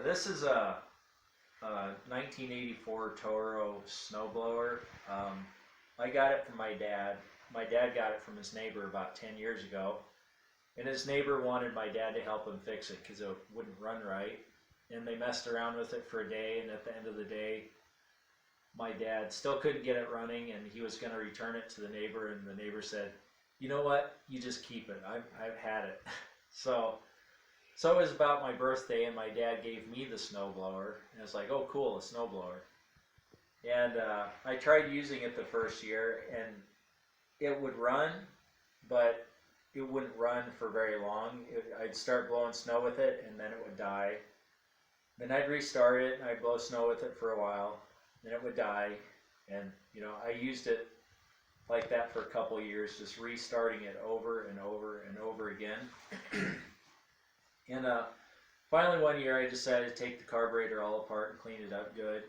This is a 1984 Toro snowblower. I got it from my dad. My dad got it from his neighbor about 10 years ago. And his neighbor wanted my dad to help him fix it because it wouldn't run right. And they messed around with it for a day, and at the end of the day, my dad still couldn't get it running, and he was going to return it to the neighbor, and the neighbor said, you know what, you just keep it. I've had it. So it was about my birthday, and my dad gave me the snowblower, and I was like, oh cool, a snowblower. And I tried using it the first year, and it would run, but it wouldn't run for very long. I'd start blowing snow with it, and then it would die. Then I'd restart it, and I'd blow snow with it for a while, then it would die. And I used it like that for a couple of years, just restarting it over and over and over again. And finally one year I decided to take the carburetor all apart and clean it up good,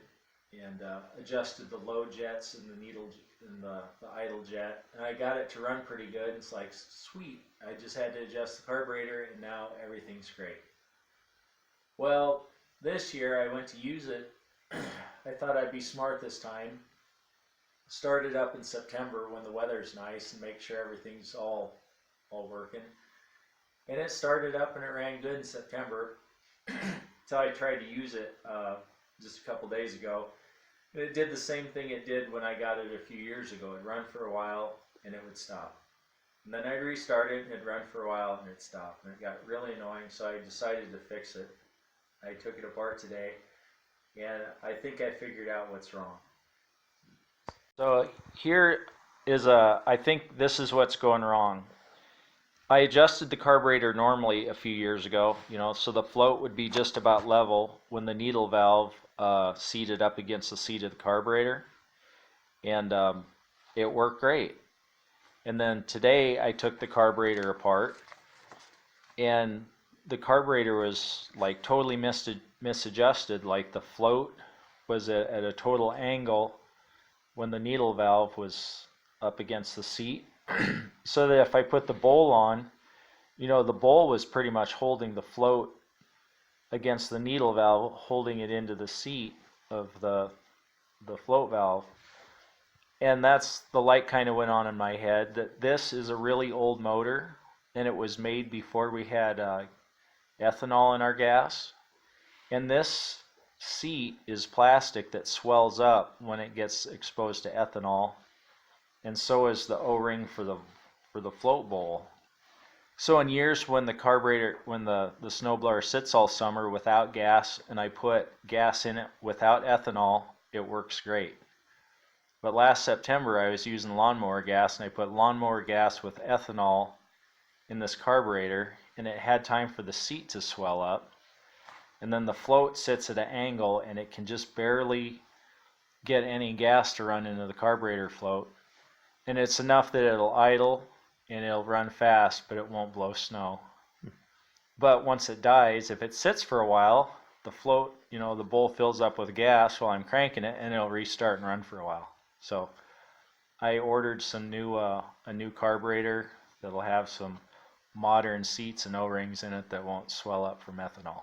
and adjusted the low jets and the needle and the idle jet, and I got it to run pretty good. It's like, sweet, I just had to adjust the carburetor and now everything's great. Well, this year I went to use it. I thought I'd be smart this time. Started up in September when the weather's nice and make sure everything's all working. And it started up and it ran good in September until I tried to use it just a couple days ago. And it did the same thing it did when I got it a few years ago. It'd run for a while and it would stop. And then I'd restart it and it'd run for a while and it'd stop. And it got really annoying, so I decided to fix it. I took it apart today, and I think I figured out what's wrong. So here is I think this is what's going wrong. I adjusted the carburetor normally a few years ago, so the float would be just about level when the needle valve seated up against the seat of the carburetor, and it worked great. And then today I took the carburetor apart, and the carburetor was like totally misadjusted. Like the float was at a total angle when the needle valve was up against the seat. So that if I put the bowl on, the bowl was pretty much holding the float against the needle valve, holding it into the seat of the float valve. And that's the light kind of went on in my head that this is a really old motor, and it was made before we had ethanol in our gas. And this seat is plastic that swells up when it gets exposed to ethanol, and so is the O-ring for the float bowl. So in years when the snowblower sits all summer without gas, and I put gas in it without ethanol, it works great. But last September I was using lawnmower gas, and I put lawnmower gas with ethanol in this carburetor, and it had time for the seat to swell up, and then the float sits at an angle and it can just barely get any gas to run into the carburetor float, and it's enough that it'll idle and it'll run fast, but it won't blow snow. But once it dies, if it sits for a while, the float, the bowl fills up with gas while I'm cranking it, and it'll restart and run for a while. So I ordered some a new carburetor that'll have some modern seats and O-rings in it that won't swell up from ethanol.